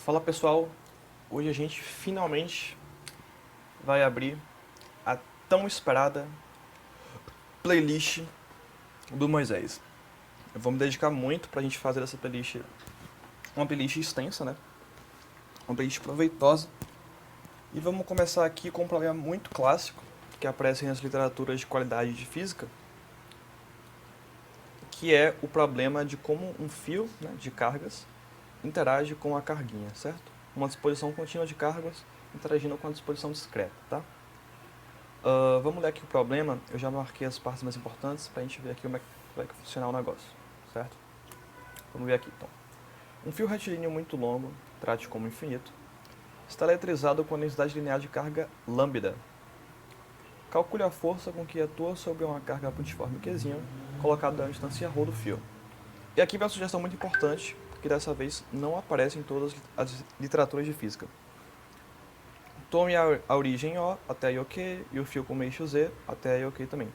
Fala pessoal, hoje a gente finalmente vai abrir a tão esperada playlist do Moisés. Eu vou me dedicar muito pra gente fazer essa playlist, uma playlist extensa, né? Uma playlist proveitosa. E vamos começar aqui com um problema muito clássico que aparece nas literaturas de qualidade de física, que é o problema de como um fio, né, de cargas interage com a carguinha, certo? Uma disposição contínua de cargas interagindo com a disposição discreta, tá? Vamos ler aqui o problema. Eu já marquei as partes mais importantes para a gente ver aqui como é que vai funcionar o negócio, certo? Vamos ver aqui então. Um fio retilíneo muito longo, trate como infinito, está eletrizado com a densidade linear de carga lambda. Calcule a força com que atua sobre uma carga pontiforme Qzinho colocada à distância ρ do fio. E aqui vem uma sugestão muito importante, que dessa vez não aparece em todas as literaturas de física. Tome a origem O até a OK e o fio com eixo Z até a OK também.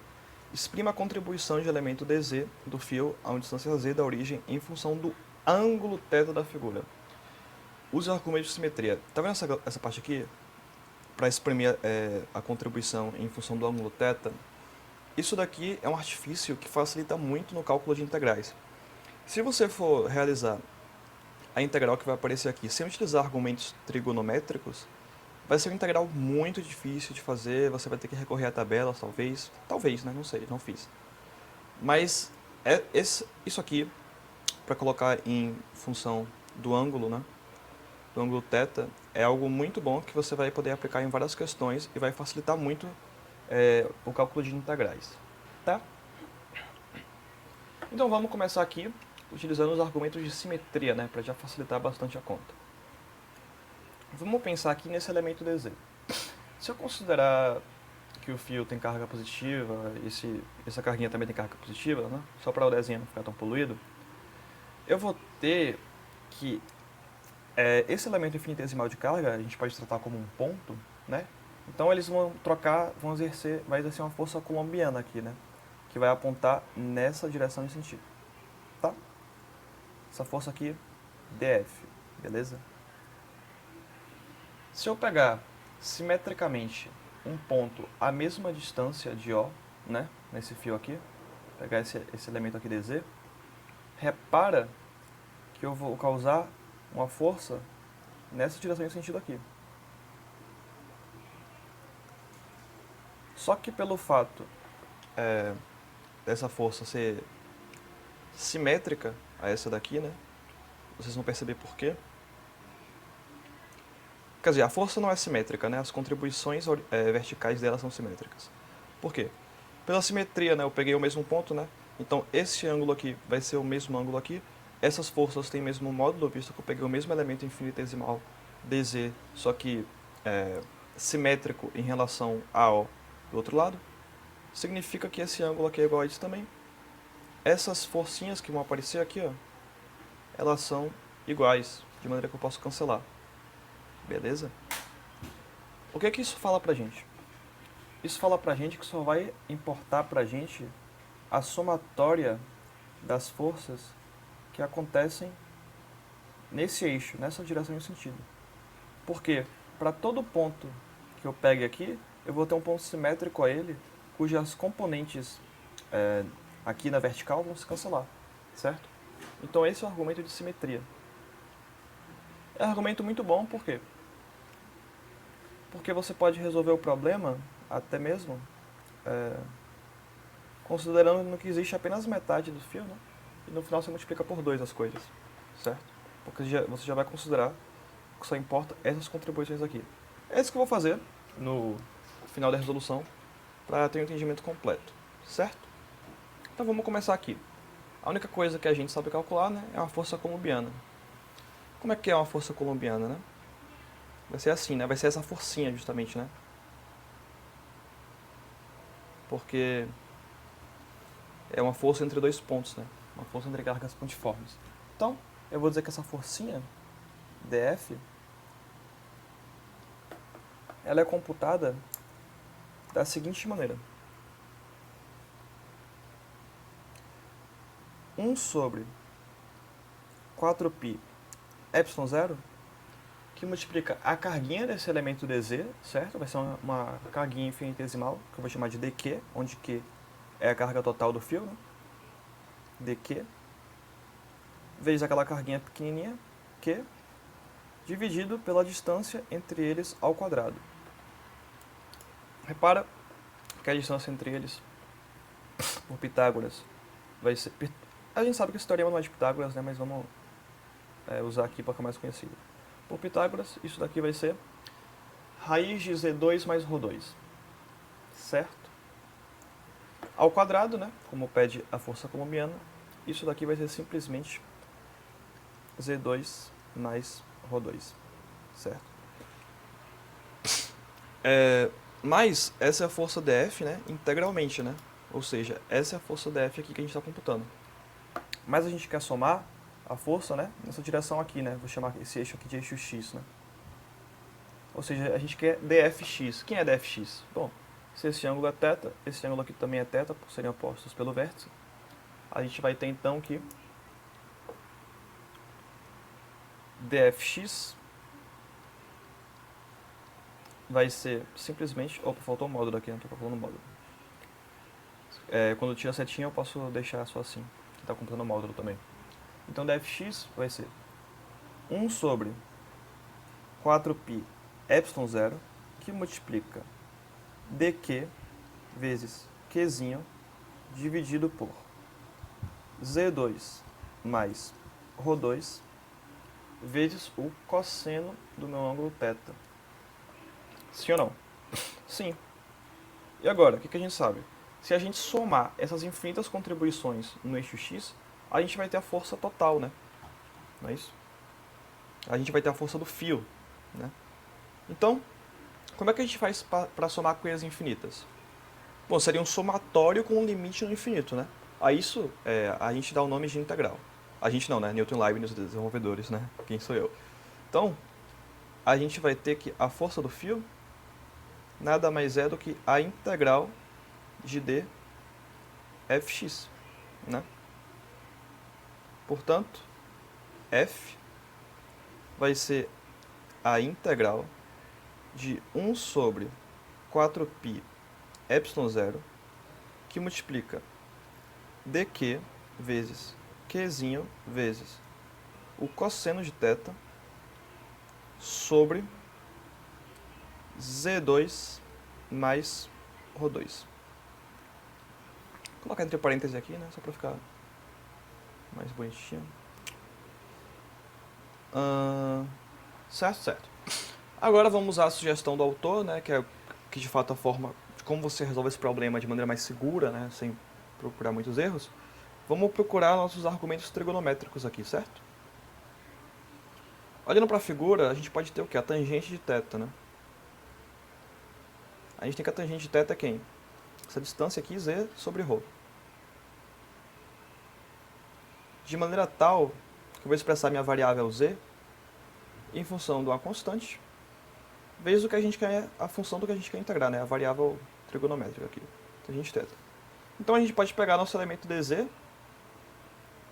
Exprima a contribuição de elemento dz do fio a uma distância z da origem em função do ângulo θ da figura. Use o argumento de simetria. Tá vendo essa parte aqui? Para exprimir a contribuição em função do ângulo θ. Isso daqui é um artifício que facilita muito no cálculo de integrais. Se você for realizar a integral que vai aparecer aqui sem utilizar argumentos trigonométricos, vai ser uma integral muito difícil de fazer, você vai ter que recorrer a tabelas, talvez. Talvez, né? Não sei, não fiz. Mas isso aqui, para colocar em função do ângulo, né? Do ângulo θ, é algo muito bom que você vai poder aplicar em várias questões e vai facilitar muito o cálculo de integrais. Tá? Então vamos começar aqui utilizando os argumentos de simetria, né? Para já facilitar bastante a conta. Vamos pensar aqui nesse elemento dz. Se eu considerar que o fio tem carga positiva, essa carguinha também tem carga positiva, né? Só para o desenho não ficar tão poluído, eu vou ter que esse elemento infinitesimal de carga a gente pode tratar como um ponto, né? Então eles vão trocar, vai exercer uma força colombiana aqui, né? Que vai apontar nessa direção e sentido, tá? Essa força aqui, dF, beleza? Se eu pegar simetricamente um ponto à mesma distância de O, né, nesse fio aqui, pegar esse elemento aqui dz, repara que eu vou causar uma força nessa direção e sentido aqui. Só que pelo fato dessa força ser simétrica a essa daqui, né, vocês vão perceber por quê. Quer dizer, a força não é simétrica, né? As contribuições verticais dela são simétricas. Por quê? Pela simetria, né? Eu peguei o mesmo ponto, né? Então, esse ângulo aqui vai ser o mesmo ângulo aqui. Essas forças têm o mesmo módulo, visto que eu peguei o mesmo elemento infinitesimal dz, só que simétrico em relação a O do outro lado. Significa que esse ângulo aqui é igual a isso também. Essas forcinhas que vão aparecer aqui, ó, elas são iguais, de maneira que eu posso cancelar. Beleza? O que isso fala pra gente? Isso fala pra gente que só vai importar pra gente a somatória das forças que acontecem nesse eixo, nessa direção e sentido. Porque para todo ponto que eu pegue aqui, eu vou ter um ponto simétrico a ele, cujas componentes aqui na vertical vão se cancelar, certo? Então esse é o argumento de simetria. É um argumento muito bom, por quê? Porque você pode resolver o problema, até mesmo, considerando que existe apenas metade do fio, né? E no final você multiplica por 2 as coisas, certo? Porque você já vai considerar que só importa essas contribuições aqui. É isso que eu vou fazer no final da resolução, para ter um entendimento completo, certo? Então vamos começar aqui. A única coisa que a gente sabe calcular, né, é uma força colombiana. Como é que é uma força colombiana, né? Vai ser assim, né? Vai ser essa forcinha, justamente, né? Porque é uma força entre dois pontos, né? Uma força entre cargas pontiformes. Então, eu vou dizer que essa forcinha, dF, ela é computada da seguinte maneira. 1 sobre 4π epsilon zero que multiplica a carguinha desse elemento dz, certo? Vai ser uma carguinha infinitesimal, que eu vou chamar de dq, onde q é a carga total do fio, né? dq, vezes aquela carguinha pequenininha, q, dividido pela distância entre eles ao quadrado. Repara que a distância entre eles, por Pitágoras, vai ser... A gente sabe que esse teorema não é de Pitágoras, né? Mas vamos usar aqui para ficar mais conhecido. Por Pitágoras, isso daqui vai ser raiz de Z2 mais Rho2, certo? Ao quadrado, né? Como pede a força colombiana, isso daqui vai ser simplesmente Z2 mais Rho2, certo? Mas essa é a força dF, né? Integralmente, né? Ou seja, essa é a força dF aqui que a gente está computando. Mas a gente quer somar a força, né, nessa direção aqui, né? Vou chamar esse eixo aqui de eixo x, né? Ou seja, a gente quer dfx. Quem é dfx? Bom, se esse ângulo é θ, esse ângulo aqui também é θ, por serem opostos pelo vértice, a gente vai ter então que dfx vai ser simplesmente... Opa, faltou um módulo aqui, não estou calculando o módulo. Quando tira a setinha eu posso deixar só assim, que está computando o módulo também. Então dfx vai ser 1 sobre 4π epsilon zero, que multiplica dq vezes qzinho dividido por z2 mais ρ2 vezes o cosseno do meu ângulo θ. Sim ou não? Sim. E agora, o que a gente sabe? Se a gente somar essas infinitas contribuições no eixo x, a gente vai ter a força total, né? Não é isso? A gente vai ter a força do fio, né? Então, como é que a gente faz para somar coisas infinitas? Bom, seria um somatório com um limite no infinito, né? A isso a gente dá o nome de integral. A gente não, né? Newton, Leibniz, os desenvolvedores, né? Quem sou eu? Então, a gente vai ter que a força do fio nada mais é do que a integral de dfx, né? Portanto, f vai ser a integral de 1 sobre 4π epsilon zero, que multiplica dq vezes qzinho vezes o cosseno de θ sobre z2 mais ρ2. Vou colocar entre parênteses aqui, né, só para ficar mais bonitinho. Certo. Agora vamos usar a sugestão do autor, né, que é que de fato a forma de como você resolve esse problema de maneira mais segura, né, sem procurar muitos erros. Vamos procurar nossos argumentos trigonométricos aqui, certo? Olhando para a figura, a gente pode ter o que? A tangente de θ, né? A gente tem que a tangente de θ é quem? Essa distância aqui, z sobre ρ. De maneira tal que eu vou expressar minha variável z em função de uma constante, vezes o que a gente quer, a função do que a gente quer integrar, né? A variável trigonométrica aqui, tangente θ. Então a gente pode pegar nosso elemento dz,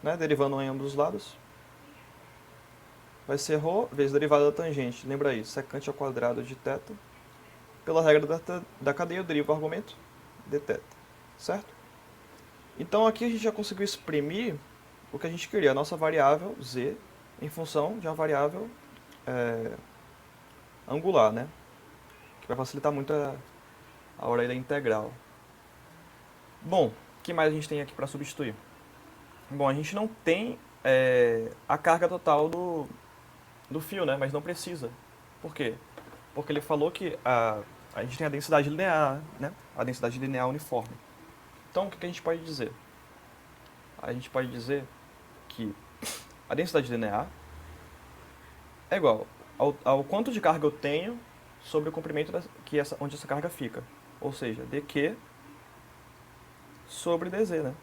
né, derivando em ambos os lados. Vai ser ρ vezes derivada da tangente, lembra aí, secante ao quadrado de θ. Pela regra da cadeia, eu derivo o argumento dθ, certo? Então aqui a gente já conseguiu exprimir o que a gente queria, a nossa variável z em função de uma variável angular, né? Que vai facilitar muito a hora da integral. Bom, o que mais a gente tem aqui para substituir? Bom, a gente não tem a carga total do fio, né? Mas não precisa. Por quê? Porque ele falou que a gente tem a densidade linear, né? A densidade linear uniforme. Então, o que a gente pode dizer? A gente pode dizer que a densidade linear é igual ao quanto de carga eu tenho sobre o comprimento onde essa carga fica. Ou seja, dq sobre dz, né?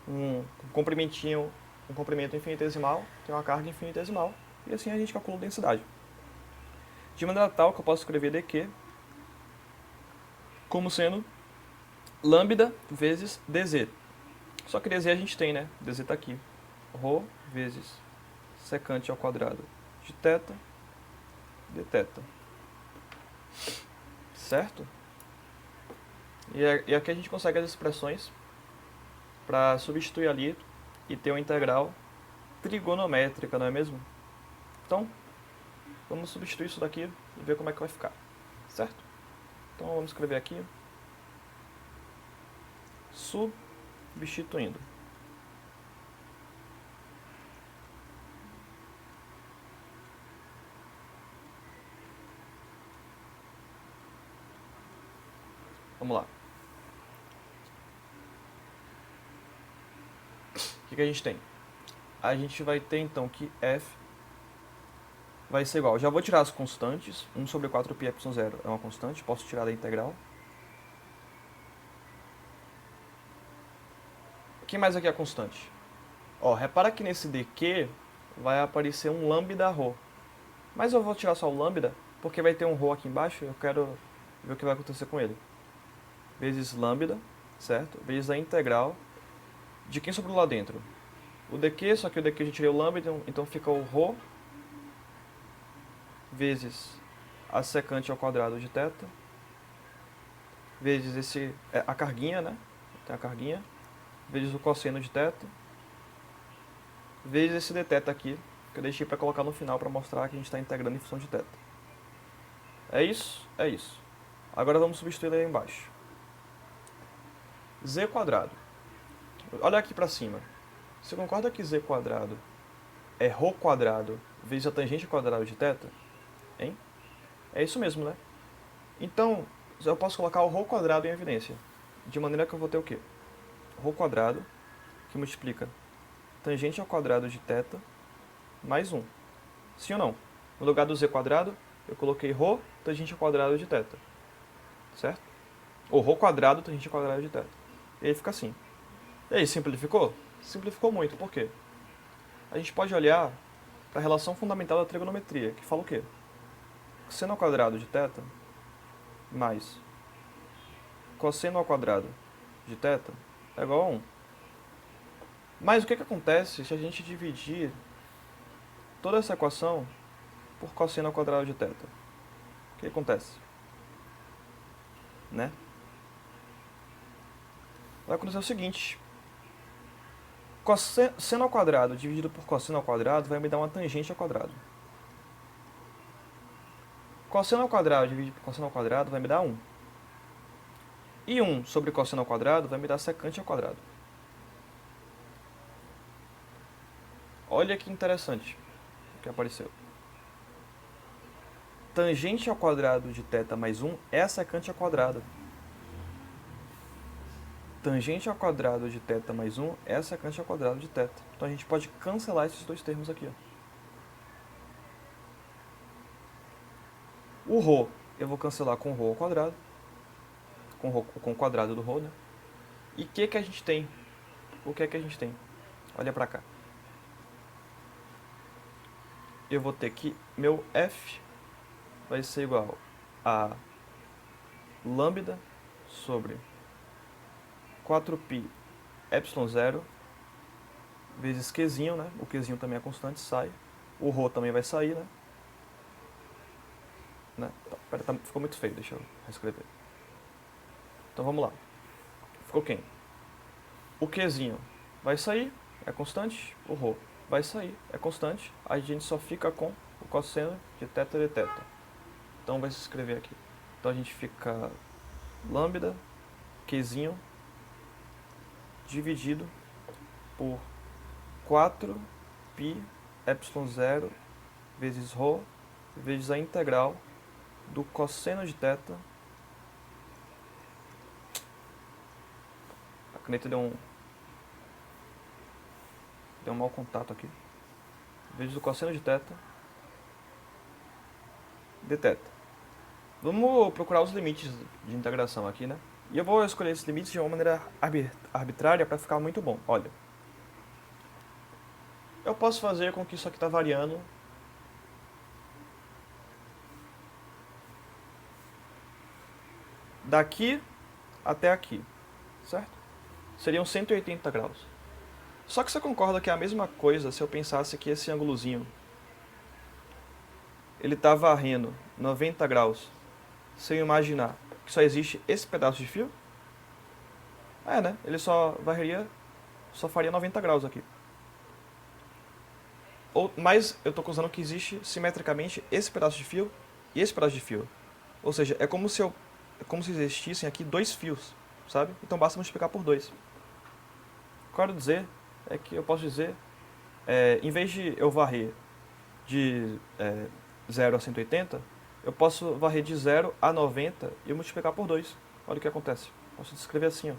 Um comprimento infinitesimal tem uma carga infinitesimal, e assim a gente calcula a densidade. De maneira tal que eu posso escrever dq como sendo lambda vezes dz. Só que dz a gente tem, né? dz está aqui. Rho vezes secante ao quadrado de θ dθ. Certo? E aqui a gente consegue as expressões para substituir ali e ter uma integral trigonométrica, não é mesmo? Então, vamos substituir isso daqui e ver como é que vai ficar. Certo? Então vamos escrever aqui substituindo. Vamos lá. O que a gente tem? A gente vai ter então que f vai ser igual. Já vou tirar as constantes. 1 sobre 4πε0 é uma constante. Posso tirar da integral. O que mais aqui é constante? Ó, repara que nesse dq vai aparecer um lambda ρ. Mas eu vou tirar só o lambda, porque vai ter um ρ aqui embaixo e eu quero ver o que vai acontecer com ele. Vezes lambda, certo? Vezes a integral de quem sobrou lá dentro? O dq, só que o dq eu já tirei o lambda, então fica o ρ vezes a secante ao quadrado de θ, vezes a carguinha, né? Tem a carguinha, vezes o cosseno de θ, vezes esse dθ aqui, que eu deixei para colocar no final para mostrar que a gente está integrando em função de θ. É isso? É isso. Agora vamos substituir ele aí embaixo. Z quadrado. Olha aqui para cima. Você concorda que Z quadrado é ρ quadrado vezes a tangente ao quadrado de θ? Hein? É isso mesmo, né? Então, eu posso colocar o ρ quadrado em evidência. De maneira que eu vou ter o quê? Ρ quadrado, que multiplica tangente ao quadrado de θ, mais 1. Sim ou não? No lugar do z quadrado, eu coloquei ρ tangente ao quadrado de θ. Certo? Ou ρ quadrado tangente ao quadrado de θ. E aí fica assim. E aí, simplificou? Simplificou muito. Por quê? A gente pode olhar para a relação fundamental da trigonometria, que fala o quê? Seno ao quadrado de θ mais cosseno ao quadrado de θ é igual a 1. Mas o que acontece se a gente dividir toda essa equação por cosseno ao quadrado de θ? O que acontece? Né? Vai acontecer o seguinte. Seno ao quadrado dividido por cosseno ao quadrado vai me dar uma tangente ao quadrado. Cosseno ao quadrado dividido por cosseno ao quadrado vai me dar 1. E 1 sobre cosseno ao quadrado vai me dar secante ao quadrado. Olha que interessante o que apareceu. Tangente ao quadrado de θ mais 1 é secante ao quadrado. Tangente ao quadrado de θ mais 1 é secante ao quadrado de θ. Então a gente pode cancelar esses dois termos aqui. Ó. O ρ eu vou cancelar com ρ ao quadrado. Com o quadrado do ρ, né? E o que a gente tem? O que é que a gente tem? Olha pra cá. Eu vou ter que meu f vai ser igual a lambda sobre 4π ε0 vezes qzinho, né? O qzinho também é constante, sai. O ρ também vai sair, né? Pera, ficou muito feio, deixa eu reescrever. Então vamos lá. Ficou quem? O qzinho vai sair, é constante. O ρ vai sair, é constante. A gente só fica com o cosseno de θ dθ. Então vai se escrever aqui. Então a gente fica lambda, qzinho, dividido por 4π ε0 vezes ρ vezes a integral do cosseno de θ. A caneta deu um mau contato aqui. Vezes o cosseno de θ dθ. Vamos procurar os limites de integração aqui, né? E eu vou escolher esses limites de uma maneira arbitrária para ficar muito bom. Olha, eu posso fazer com que isso aqui está variando daqui até aqui, certo? Seriam 180 graus. Só que você concorda que é a mesma coisa se eu pensasse que esse ângulozinho ele tá varrendo 90 graus, sem eu imaginar que só existe esse pedaço de fio? É, né? Ele só faria 90 graus aqui. Mas eu estou usando que existe simetricamente esse pedaço de fio e esse pedaço de fio. Ou seja, é como se existissem aqui dois fios, sabe? Então basta multiplicar por 2. O que eu quero dizer é que eu posso dizer, em vez de eu varrer de 0 a 180, eu posso varrer de 0 a 90 e multiplicar por 2. Olha o que acontece. Posso descrever assim, ó.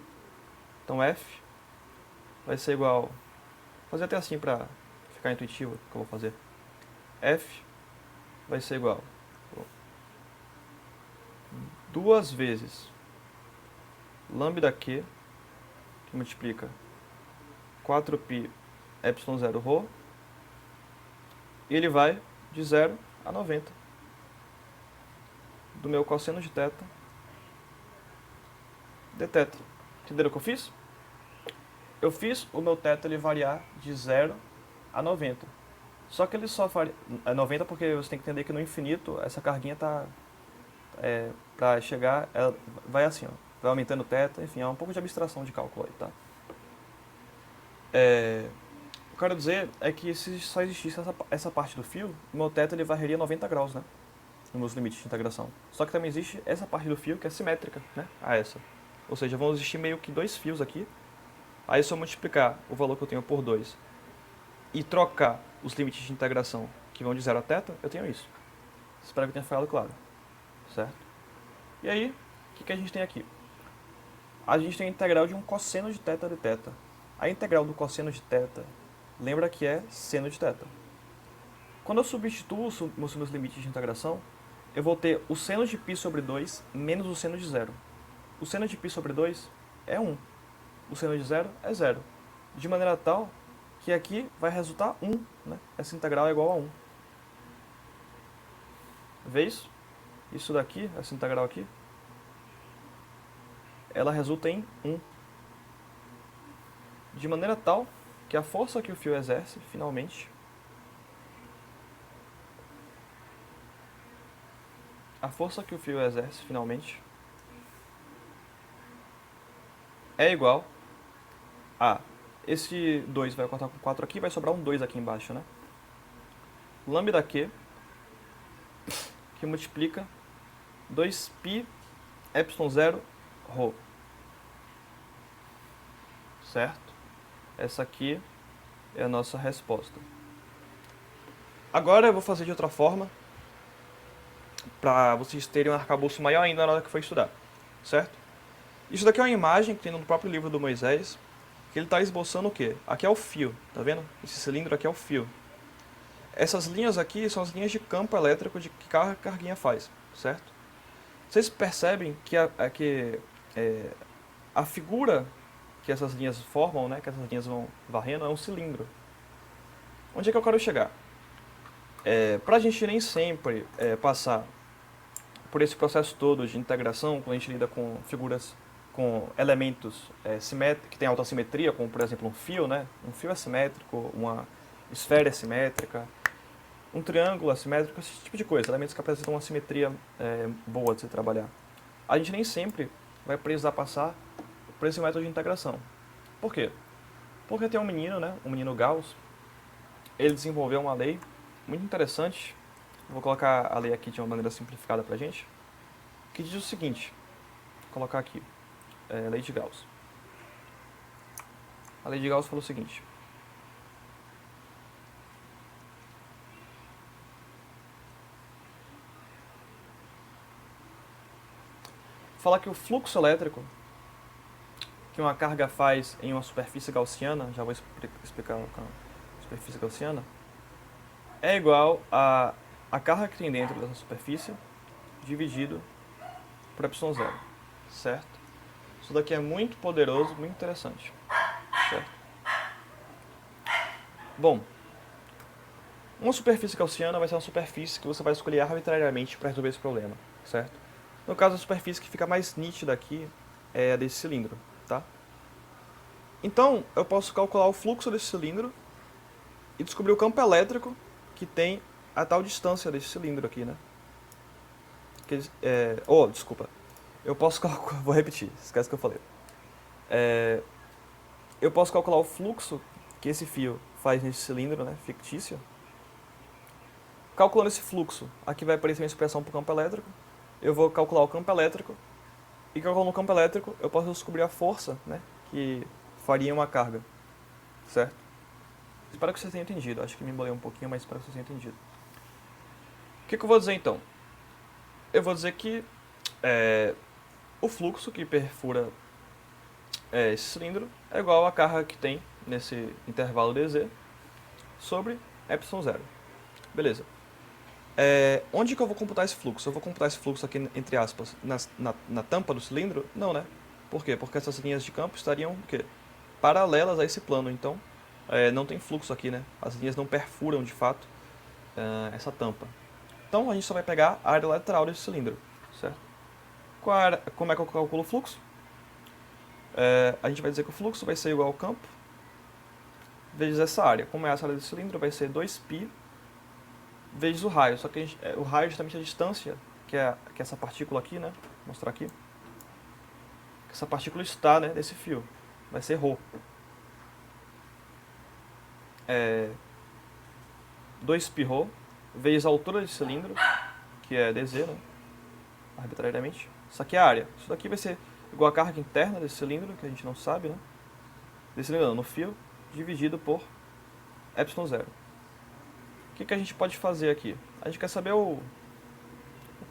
Então F vai ser igual... Vou fazer até assim para ficar intuitivo o que eu vou fazer. F vai ser igual 2 vezes lambda Q, que multiplica 4π epsilon 0 ρ, e ele vai de 0 a 90 do meu cosseno de θ dθ. Entenderam o que eu fiz? Eu fiz o meu θ ele variar de 0 a 90. Só que ele só varia 90 porque você tem que entender que no infinito essa carguinha tá para chegar, ela vai assim, ó, vai aumentando o θ, enfim, é um pouco de abstração de cálculo aí, tá? O que eu quero dizer é que se só existisse essa parte do fio, o meu θ ele varreria 90 graus, né? Nos meus limites de integração. Só que também existe essa parte do fio que é simétrica, né? A essa. Ou seja, vão existir meio que dois fios aqui. Aí se eu multiplicar o valor que eu tenho por 2 e trocar os limites de integração que vão de 0 a θ, eu tenho isso. Espero que tenha ficado claro. Certo? E aí, o que a gente tem aqui? A gente tem a integral de um cosseno de θ de θ. A integral do cosseno de θ, lembra que é seno de θ. Quando eu substituo os meus limites de integração, eu vou ter o seno de π sobre 2 menos o seno de 0. O seno de π sobre 2 é 1. O seno de 0 é 0. De maneira tal que aqui vai resultar 1. Né? Essa integral é igual a 1. Vê isso? Isso daqui, essa integral aqui, ela resulta em 1. De maneira tal que a força que o fio exerce, finalmente, é igual a... Esse 2 vai contar com 4 aqui, vai sobrar um 2 aqui embaixo, né? Lambda Q, que multiplica 2π epsilon 0 ρ. Certo? Essa aqui é a nossa resposta. Agora eu vou fazer de outra forma, para vocês terem um arcabouço maior ainda na hora que for estudar. Certo? Isso daqui é uma imagem que tem no próprio livro do Moisés, que ele está esboçando o quê? Aqui é o fio, tá vendo? Esse cilindro aqui é o fio. Essas linhas aqui são as linhas de campo elétrico de que cada carguinha faz, certo? Vocês percebem que a figura que essas linhas formam, né, que essas linhas vão varrendo, é um cilindro. Onde é que eu quero chegar? Para a gente nem sempre passar por esse processo todo de integração, quando a gente lida com figuras, com elementos que têm alta simetria, como por exemplo um fio, né? Um fio é simétrico, uma esfera é simétrica, um triângulo é simétrico, esse tipo de coisa, elementos que apresentam uma simetria boa de se trabalhar. A gente nem sempre vai precisar passar por esse método de integração. Por quê? Porque tem um menino, né? Um menino Gauss, ele desenvolveu uma lei muito interessante. Vou colocar a lei aqui de uma maneira simplificada pra gente, que diz o seguinte, vou colocar aqui, lei de Gauss. A lei de Gauss falou o seguinte: fala que o fluxo elétrico que uma carga faz em uma superfície gaussiana, já vou explicar a superfície gaussiana, é igual a carga que tem dentro dessa superfície dividido por epsilon zero, certo? Isso daqui é muito poderoso, muito interessante, certo? Bom, uma superfície gaussiana vai ser uma superfície que você vai escolher arbitrariamente para resolver esse problema, certo? No caso, a superfície que fica mais nítida aqui é a desse cilindro, tá? Então, eu posso calcular o fluxo desse cilindro e descobrir o campo elétrico que tem a tal distância desse cilindro aqui, né? Desculpa. Eu posso calcular... Vou repetir, esquece que eu falei. Eu posso calcular o fluxo que esse fio faz nesse cilindro, né, fictício. Calculando esse fluxo, aqui vai aparecer uma expressão para o campo elétrico. Eu vou calcular o campo elétrico. E calculando o campo elétrico, eu posso descobrir a força, né, que faria uma carga. Certo? Espero que vocês tenham entendido. Acho que me embolei um pouquinho, mas espero que vocês tenham entendido. O que eu vou dizer então? Eu vou dizer que o fluxo que perfura esse cilindro é igual à carga que tem nesse intervalo dz sobre ε0. Beleza. Onde que eu vou computar esse fluxo? Eu vou computar esse fluxo aqui, entre aspas, na tampa do cilindro? Não, né? Por quê? Porque essas linhas de campo estariam o quê? Paralelas a esse plano, então não tem fluxo aqui, né? As linhas não perfuram, de fato, essa tampa. Então a gente só vai pegar a área lateral desse cilindro, certo? Como é que eu calculo o fluxo? A gente vai dizer que o fluxo vai ser igual ao campo vezes essa área. Como é essa área do cilindro, vai ser 2π vezes o raio. Só que o raio é justamente a distância, que é essa partícula aqui, né? Vou mostrar aqui. Essa partícula está, né, nesse fio. Vai ser ρ. 2πρ vezes a altura desse cilindro, que é dz, né? Arbitrariamente. Isso aqui é a área. Isso daqui vai ser igual a carga interna desse cilindro, que a gente não sabe, né? Desse cilindro não, no fio, dividido por ε0. O que a gente pode fazer aqui? A gente quer saber o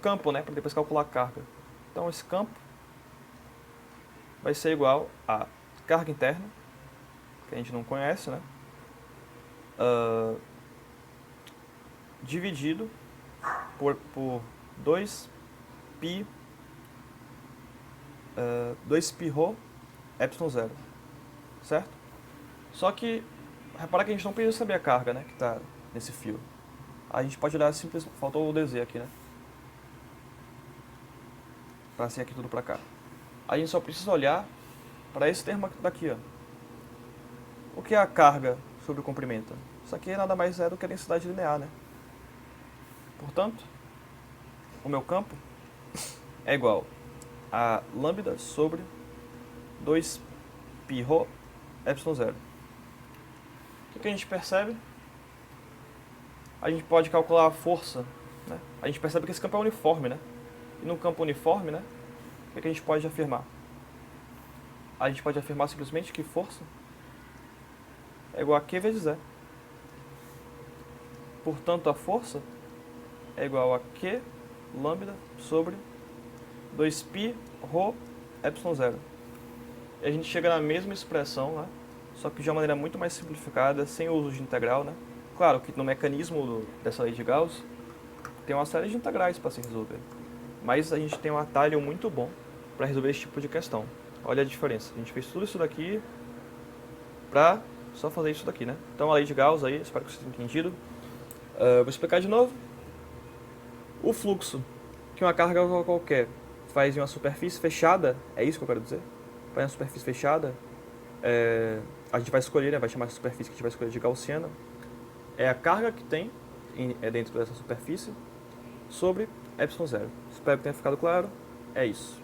campo, né? Para depois calcular a carga. Então esse campo vai ser igual a carga interna, que a gente não conhece, né? Dividido por 2π 2πρ ε0, certo? Só que, repara que a gente não precisa saber a carga, né, que está nesse fio. A gente pode olhar simplesmente, faltou o dz aqui, né? Para ser aqui tudo para cá. A gente só precisa olhar para esse termo daqui, ó. O que é a carga sobre o comprimento? Isso aqui nada mais é do que a densidade linear, né? Portanto, o meu campo é igual a lambda sobre 2πρ ε0. O que a gente percebe? A gente pode calcular a força, né? A gente percebe que esse campo é uniforme, né? E no campo uniforme, né, o que a gente pode afirmar? A gente pode afirmar simplesmente que força é igual a Q vezes E. Portanto, a força é igual a Q lambda sobre 2πρ ε0. E a gente chega na mesma expressão, né? Só que de uma maneira muito mais simplificada, sem o uso de integral, né? Claro que no mecanismo dessa lei de Gauss tem uma série de integrais para se resolver, mas a gente tem um atalho muito bom para resolver esse tipo de questão. Olha a diferença, a gente fez tudo isso daqui para só fazer isso daqui, né? Então a lei de Gauss aí, espero que vocês tenham entendido. Vou explicar de novo. O fluxo que uma carga qualquer faz em uma superfície fechada, é isso que eu quero dizer? Faz em uma superfície fechada, a gente vai escolher, né, vai chamar essa superfície que a gente vai escolher de gaussiana, é a carga que tem dentro dessa superfície sobre ε0. Espero que tenha ficado claro. É isso.